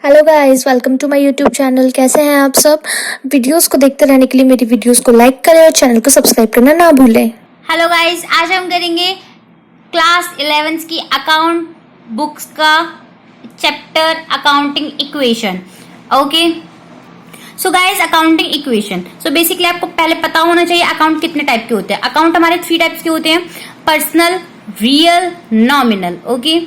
Hello guys, welcome to my YouTube channel. कैसे हैं आप सब? वीडियोस को देखते रहने के लिए मेरी वीडियोस को लाइक करें और चैनल को सब्सक्राइब करना ना भूलें। हेलो गाइस, आज हम करेंगे क्लास 11 की अकाउंट बुक्स का chapter accounting equation. Okay, so guys, accounting equation. So basically आपको पहले पता होना चाहिए अकाउंट कितने टाइप के होते हैं। अकाउंट हमारे 3 टाइप्स के होते हैं: personal, real, nominal. Okay,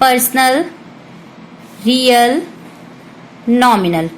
personal, real, nominal.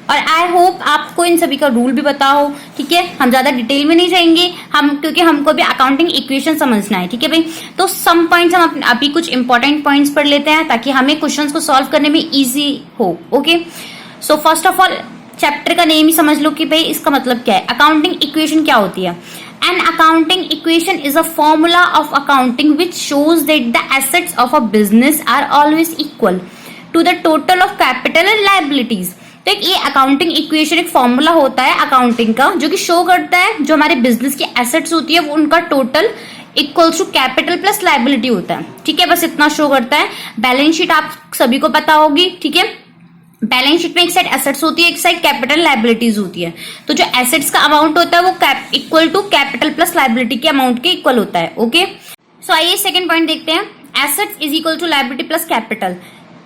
और आई होप आपको इन सभी का रूल भी पता हो। ठीक है, हम ज्यादा डिटेल में नहीं जाएंगे क्योंकि हमको भी अकाउंटिंग इक्वेशन समझना है। ठीक है भाई, तो सम पॉइंट्स हम अभी कुछ इंपॉर्टेंट पॉइंट्स पढ़ लेते हैं ताकि हमें क्वेश्चंस को सॉल्व करने में इजी हो। Okay, so first of all chapter का नेम ही समझ लो कि भाई इसका मतलब क्या है। अकाउंटिंग इक्वेशन क्या होती है? An accounting equation is a formula of accounting which shows that the assets of a business are always equal to the total of capital and liabilities। तो ये अकाउंटिंग इक्वेशन एक फॉर्मूला होता है accounting का, जो कि शो करता है जो हमारे बिजनेस की एसेट्स होती है वो उनका total equals to capital plus liability होता है। ठीक है, बस इतना शो करता है। बैलेंस शीट आप सभी को पता होगी। ठीक है, बैलेंस शीट में एक साइड एसेट्स होती है, एक साइड कैपिटल लाइबिलिटीज होती है। तो जो एसेट्स का अमाउंट होता है वो equal to capital plus liability के अमाउंट के इक्वल होता है। ओके, सो आइए सेकंड पॉइंट देखते हैं। Assets is equal to liability plus capital.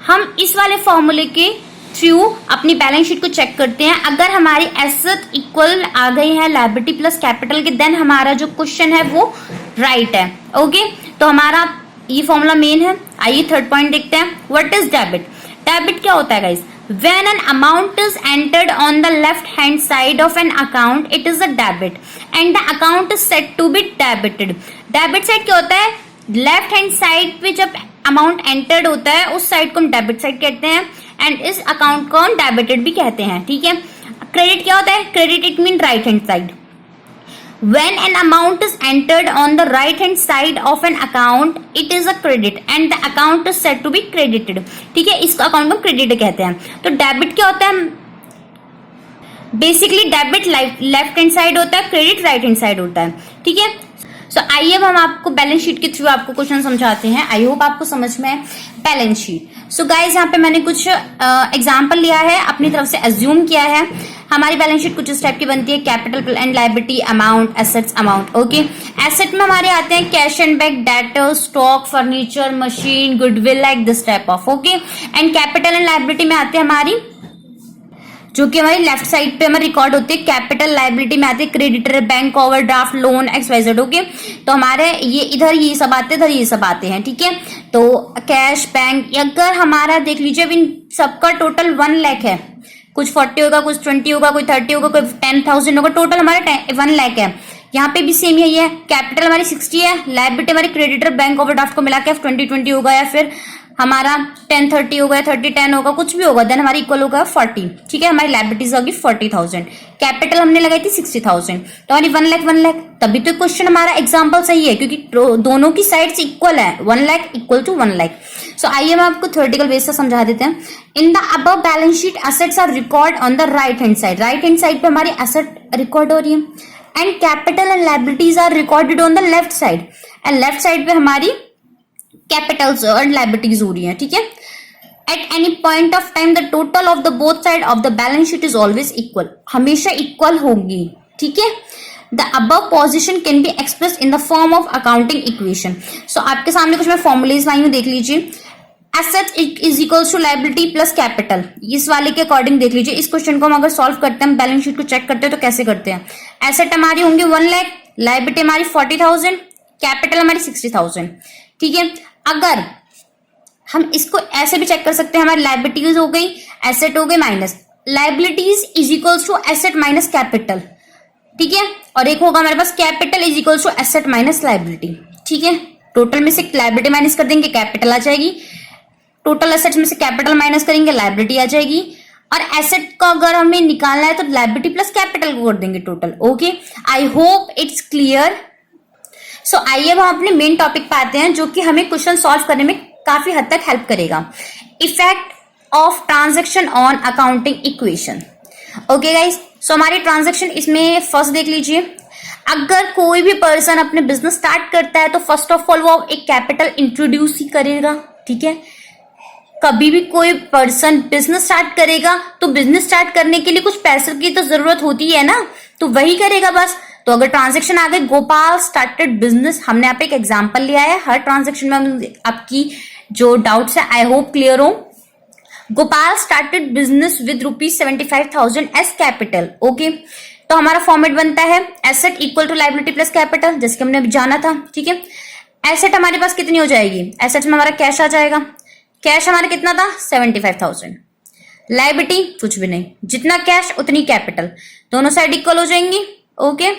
हम इस वाले फॉर्मूले के थ्रू अपनी बैलेंस शीट को चेक करते हैं। अगर हमारी एसेट इक्वल आ गई है लाइबिलिटी प्लस कैपिटल के, देन हमारा जो क्वेश्चन है वो राइट है। ओके, तो हमारा ये फॉर्मूला मेन है। आइए थर्ड पॉइंट देखते हैं। What is debit? डेबिट क्या होता है guys? When an amount is entered on the left hand side of an account, it is a debit and the account is said to be debited। Debit side क्या होता है? Left hand side पे जब amount entered होता है उस side को हम डेबिट साइड कहते हैं एंड इस अकाउंट को हम डेबिटेड भी कहते हैं। ठीक है, क्रेडिट क्या होता है? Credit it mean right hand side. When an amount is entered on the right hand side of an account, it is a credit and the account is said to be credited। ठीक है, इस account को credit कहते हैं। तो debit क्या होता है? Basically debit left hand side होता है, क्रेडिट राइट हैंड साइड होता है। ठीक है, सो आइए अब हम आपको बैलेंस शीट के थ्रू आपको क्वेश्चन समझाते हैं। आई होप आपको समझ में है बैलेंस शीट। सो गाइज, यहाँ पे मैंने कुछ एग्जाम्पल लिया है, अपनी तरफ से अज्यूम किया है। हमारी बैलेंस शीट कुछ इस टाइप की बनती है: capital and liability, amount, assets, amount. Okay, asset में हमारे आते हैं cash and bank, debtor, stock, furniture, machine, goodwill, like this type of. Okay, and capital and liability में आते हैं हमारी जो कि हमारी लेफ्ट साइड पे हमारे रिकॉर्ड होती है। कैपिटल लाइबिलिटी में आते हैं creditor, bank, overdraft, loan, XYZ। Okay, तो हमारे ये इधर ये सब आते हैं, इधर ये सब आते हैं। ठीक है, तो कैश, बैंक, अगर हमारा देख लीजिए अब इन सबका टोटल 1 लाख है, कुछ 40 होगा, कुछ 20 होगा, कोई 30 होगा, कोई 10,000 होगा, टोटल हमारा 1 लाख है। यहाँ पे भी सेम यही है। कैपिटल हमारी 60 है, लाइबिलिटी हमारी क्रेडिटर, बैंक, ओवरड्राफ्ट को मिला के 20 होगा, या फिर हमारा 10-30 होगा, 30-10 होगा, कुछ भी होगा, देन हमारी इक्वल होगा 40। ठीक है, हमारी लाइबिलिटीज होगी 40,000, कैपिटल हमने लगाई थी 60,000, तो हमारी 1 लाख। तभी तो क्वेश्चन हमारा एग्जाम्पल सही है क्योंकि दोनों की साइड्स इक्वल है। 1 lakh equal to 1 lakh. So आइए हम आपको थ्योरेटिकल बेस से समझा देते हैं। In the above balance sheet assets are recorded on the right hand side. Right hand side पे हमारी एसेट रिकॉर्ड हो रही है and capital and liabilities are recorded on the left side and left side पे हमारी Capitals और liabilities हो रही है। ठीक है, at any point of time the total of the both side of the balance sheet is always equal. हमेशा equal होगी। ठीक है, the above position can be express in the form of accounting equation. So आपके सामने कुछ मैं formulas लाई हूं, देख लीजिए। Asset is equals to liability plus capital, इस वाले के अकॉर्डिंग देख लीजिए। इस क्वेश्चन को हम अगर सॉल्व करते हैं, बैलेंस शीट को चेक करते हैं तो कैसे करते हैं? एसेट हमारी होंगे 1 लाख, लाइबिलिटी हमारी 40,000, कैपिटल हमारी 60,000। ठीक है, अगर हम इसको ऐसे भी चेक कर सकते हैं, हमारी लाइबिलिटीज हो गई, एसेट हो गई minus liabilities is equals to asset minus capital. ठीक है, और एक होगा हमारे पास capital is equals to asset minus liability. ठीक है, टोटल में से लाइबिलिटी माइनस कर देंगे, कैपिटल आ जाएगी। टोटल एसेट्स में से कैपिटल माइनस करेंगे, लाइबिलिटी आ जाएगी। और एसेट को अगर हमें निकालना है तो लाइबिलिटी प्लस कैपिटल को कर देंगे total. Okay, I hope it's clear. So आइए अब हम अपने मेन टॉपिक पे आते हैं जो कि हमें क्वेश्चन सॉल्व करने में काफी हद तक हेल्प करेगा। Effect of transaction on accounting equation. Okay guys, so हमारी ट्रांजैक्शन इसमें फर्स्ट देख लीजिए। अगर कोई भी पर्सन अपने बिजनेस स्टार्ट करता है तो फर्स्ट ऑफ ऑल वो एक कैपिटल इंट्रोड्यूस ही करेगा। ठीक है, कभी भी कोई पर्सन बिजनेस स्टार्ट करेगा तो बिजनेस स्टार्ट करने के लिए कुछ पैसे की तो जरूरत होती है ना, तो वही करेगा बस। तो अगर ट्रांजैक्शन आ गई गोपाल स्टार्टेड बिजनेस, हमने यहाँ पे एक एग्जांपल लिया है, हर ट्रांजैक्शन में आपकी जो डाउट्स है आई होप क्लियर हो। Gopal started business with ₹75,000 as capital. Okay, तो हमारा फॉर्मेट बनता है asset equal to liability plus capital, जैसे कि हमने अभी जाना था। ठीक है, एसेट हमारे पास कितनी हो जाएगी, एसेट में हमारा कैश आ जाएगा, कैश हमारा कितना था 75,000, लायबिलिटी कुछ भी नहीं, जितना कैश उतनी कैपिटल, दोनों साइड इक्वल हो जाएंगी। ओके,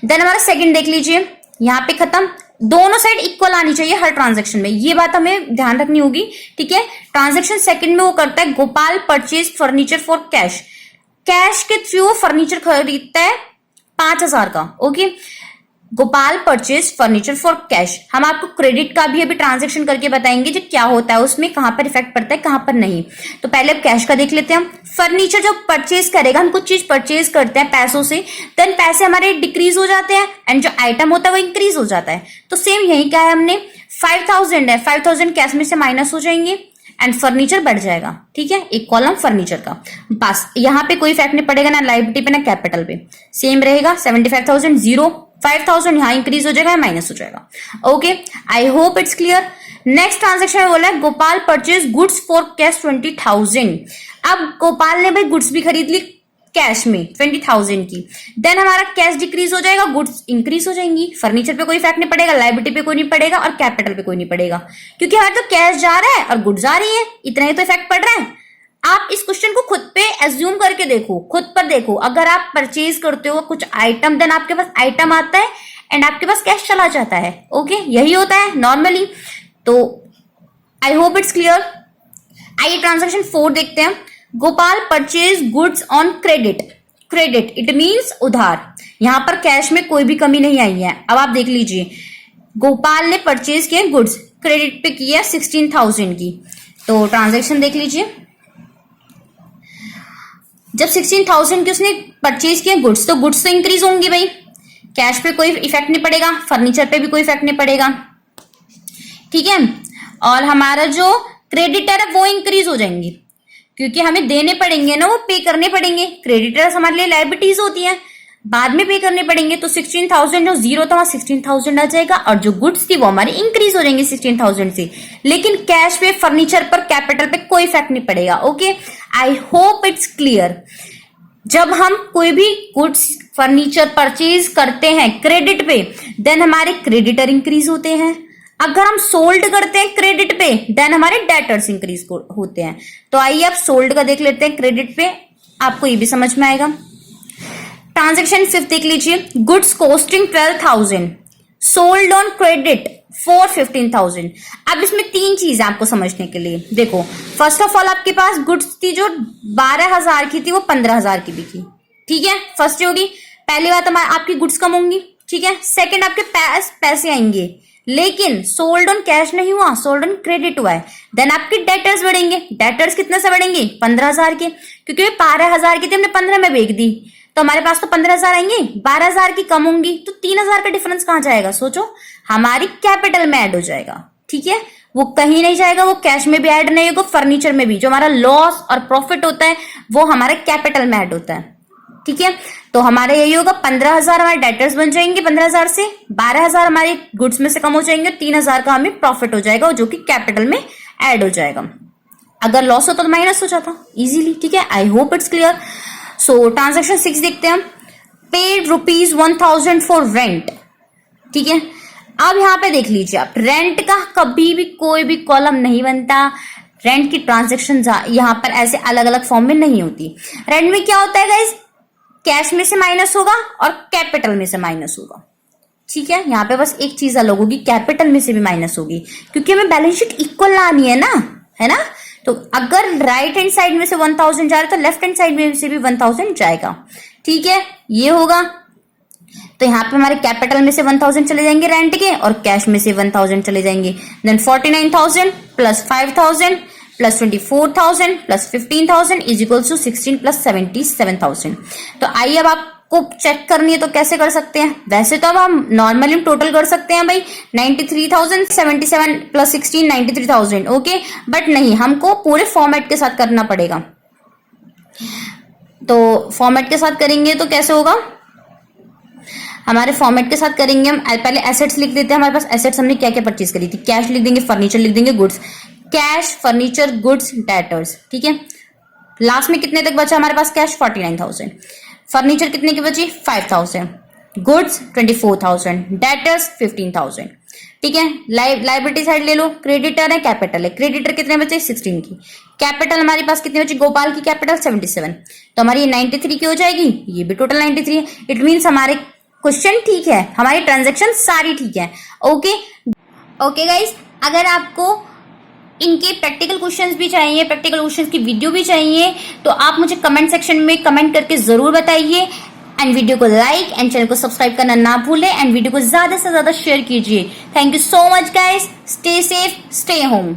देन हमारा सेकंड देख लीजिए, यहाँ पे खत्म, दोनों साइड इक्वल आनी चाहिए हर ट्रांजैक्शन में, ये बात हमें ध्यान रखनी होगी। ठीक है, ट्रांजैक्शन सेकंड में वो करता है Gopal purchase furniture for cash, cash के थ्रू फर्नीचर खरीदता है 5,000 का। Okay, Gopal purchase furniture for cash. हम आपको क्रेडिट का भी अभी ट्रांजैक्शन करके बताएंगे जो क्या होता है, उसमें कहां पर इफेक्ट पड़ता है कहां पर नहीं। तो पहले अब कैश का देख लेते हैं हम। फर्नीचर जो परचेज करेगा, हम कुछ चीज परचेज करते हैं पैसों से, देन पैसे हमारे डिक्रीज हो जाते हैं एंड जो आइटम होता है वो इंक्रीज हो जाता है। तो सेम यही क्या है, हमने 5,000 है, 5,000 कैश में से माइनस हो जाएंगे एंड फर्नीचर बढ़ जाएगा। ठीक है, एक कॉलम फर्नीचर का, बस यहाँ पे कोई इफेक्ट नहीं पड़ेगा ना लायबिलिटी पे ना कैपिटल पे, सेम रहेगा 75,000 जीरो, 5,000 यहाँ इंक्रीज हो जाएगा माइनस हो जाएगा। Okay, I hope it's clear. Next transaction में बोला है Gopal purchase goods for cash 20,000। अब गोपाल ने भाई गुड्स भी खरीद ली कैश में 20,000 की, देन हमारा कैश डिक्रीज हो जाएगा, गुड्स इंक्रीज हो जाएंगी, फर्नीचर पे कोई इफेक्ट नहीं पड़ेगा, लायबिलिटी पे कोई नहीं पड़ेगा और कैपिटल पे कोई नहीं पड़ेगा, क्योंकि हमारे तो कैश जा रहा है और गुड्स आ रही है, इतना ही तो इफेक्ट पड़ रहा है। आप इस क्वेश्चन को खुद पे एज्यूम करके देखो, खुद पर देखो, अगर आप परचेज करते हो कुछ आइटम, देन आपके पास आइटम आता है एंड आपके पास कैश चला जाता है। ओके, यही होता है नॉर्मली। तो आई होप इट्स क्लियर। आइए ट्रांजैक्शन 4 देखते हैं। Gopal purchase goods on credit, credit it means उधार, यहां पर कैश में कोई भी कमी नहीं आई है। अब आप देख लीजिए, गोपाल ने परचेज किए गुड्स, क्रेडिट पे किया 16,000 की, तो ट्रांजैक्शन देख लीजिए। जब 16,000 की उसने परचेज किया गुड्स, तो गुड्स तो इंक्रीज होंगी भाई, कैश पे कोई इफेक्ट नहीं पड़ेगा, फर्नीचर पे भी कोई इफेक्ट नहीं पड़ेगा। ठीक है, और हमारा जो क्रेडिटर है वो इंक्रीज हो जाएंगे, क्योंकि हमें देने पड़ेंगे ना, वो पे करने पड़ेंगे। क्रेडिटर्स हमारे लिए लायबिलिटीज होती हैं, बाद में पे करने पड़ेंगे। तो 16,000 जो जीरो था वहां 16,000 आ जाएगा और जो गुड्स थी वो हमारी इंक्रीज हो जाएंगे 16,000 से, लेकिन कैश पे, फर्नीचर पर, कैपिटल पे कोई इफेक्ट नहीं पड़ेगा। Okay, I hope it's clear. जब हम कोई भी गुड्स फर्नीचर परचेज करते हैं क्रेडिट पे, देन हमारे क्रेडिटर इंक्रीज होते हैं। अगर हम सोल्ड करते हैं क्रेडिट पे, देन हमारे डेटर्स इंक्रीज होते हैं। तो आइए आप सोल्ड का देख लेते हैं क्रेडिट पे, आपको ये भी समझ में आएगा। ट्रांजैक्शन 5 देख लीजिए, goods costing 12,000 sold on credit for 15,000। अब इसमें 3 चीज आपको समझने के लिए देखो। फर्स्ट ऑफ ऑल आपके पास गुड्स थी जो 12,000 की थी, वो 15,000 की बिकी। ठीक है, फर्स्ट होगी, पहली बात हमारी आपकी गुड्स कम होंगी। ठीक है, सेकंड आपके पास पैसे आएंगे, लेकिन सोल्ड ऑन कैश नहीं हुआ, सोल्ड ऑन क्रेडिट हुआ है। देन आपके डेटर्स बढ़ेंगे, डेटर्स कितने से बढ़ेंगे 15,000 के, क्योंकि 12,000 की थी हमने 15 में बेच दी, तो हमारे पास तो 15,000 आएंगे, 12,000 की कम होंगी, तो 3,000 का डिफरेंस कहां जाएगा, सोचो, हमारी कैपिटल में ऐड हो जाएगा। ठीक है, वो कहीं नहीं जाएगा, वो कैश में भी ऐड नहीं होगा, फर्नीचर में भी। जो हमारा लॉस और प्रॉफिट होता है वो हमारे कैपिटल में ऐड होता है। ठीक है, तो हमारा यही होगा, 15,000 हमारे डेटर्स बन जाएंगे 15,000 से, 12,000 हमारे गुड्स में से कम हो जाएंगे, 3,000 का हमें प्रॉफिट हो जाएगा जो कि कैपिटल में ऐड हो जाएगा। अगर लॉस होता तो माइनस हो जाता इजीली। ठीक है, आई hope it's clear. So transaction 6 देखते हैं हम। Paid ₹1,000 for rent. ठीक है, अब यहां पे देख लीजिए आप, रेंट का कभी भी कोई भी कॉलम नहीं बनता, रेंट की ट्रांजैक्शन यहां पर ऐसे अलग अलग फॉर्म में नहीं होती। रेंट में क्या होता है गाइस, कैश में से माइनस होगा और कैपिटल में से माइनस होगा। ठीक है, यहाँ पे बस एक चीज अलग होगी, कैपिटल में से भी माइनस होगी, क्योंकि हमें बैलेंस शीट इक्वल लानी है ना, है ना। तो अगर राइट हैंड साइड में से 1,000 जा रहा है तो लेफ्ट हैंड साइड में से भी 1,000 जाएगा। ठीक है, ये होगा। तो यहाँ पे हमारे कैपिटल में से 1,000 चले जाएंगे रेंट के, और कैश में से 1,000 चले जाएंगे। Then 49,000 plus 5,000 plus 24,000 plus 15,000 is equal to 16 plus 77,000। तो आइए अब आपको को चेक करनी है तो कैसे कर सकते हैं? वैसे तो अब हम नॉर्मली टोटल कर सकते हैं भाई 93,077 प्लस 16 93,000, ओके। बट नहीं, हमको पूरे फॉर्मेट के साथ करना पड़ेगा। तो फॉर्मेट के साथ करेंगे तो कैसे होगा? हमारे फॉर्मेट के साथ करेंगे हम पहले एसेट्स लिख देते हैं। हमारे पास एसेट्स हमने क्या क्या परचेज करी थी, कैश लिख देंगे, फर्नीचर लिख देंगे, goods, cash, furniture, goods, debtors, ठीक है। लास्ट में कितने तक बचा हमारे पास? कैश 49,000, फर्नीचर कितने की बची? 5,000, गुड्स 24,000, डेटर्स 15,000, ठीक है। लाइबिलिटी साइड ले लो, क्रेडिटर है, कैपिटल है। क्रेडिटर कितने बचे? 16 की। कैपिटल हमारे पास कितने बचे? गोपाल की कैपिटल 77, तो हमारी ये 93 की हो जाएगी, ये भी टोटल 93 है। इट मीन्स हमारे क्वेश्चन ठीक है, हमारी ट्रांजेक्शन सारी ठीक है, ओके गाइस। अगर आपको इनके प्रैक्टिकल क्वेश्चंस भी चाहिए, प्रैक्टिकल क्वेश्चंस की वीडियो भी चाहिए, तो आप मुझे कमेंट सेक्शन में कमेंट करके जरूर बताइए। एंड वीडियो को लाइक एंड चैनल को सब्सक्राइब करना ना भूलें एंड वीडियो को ज्यादा से ज्यादा शेयर कीजिए। Thank you so much guys, stay safe, stay home.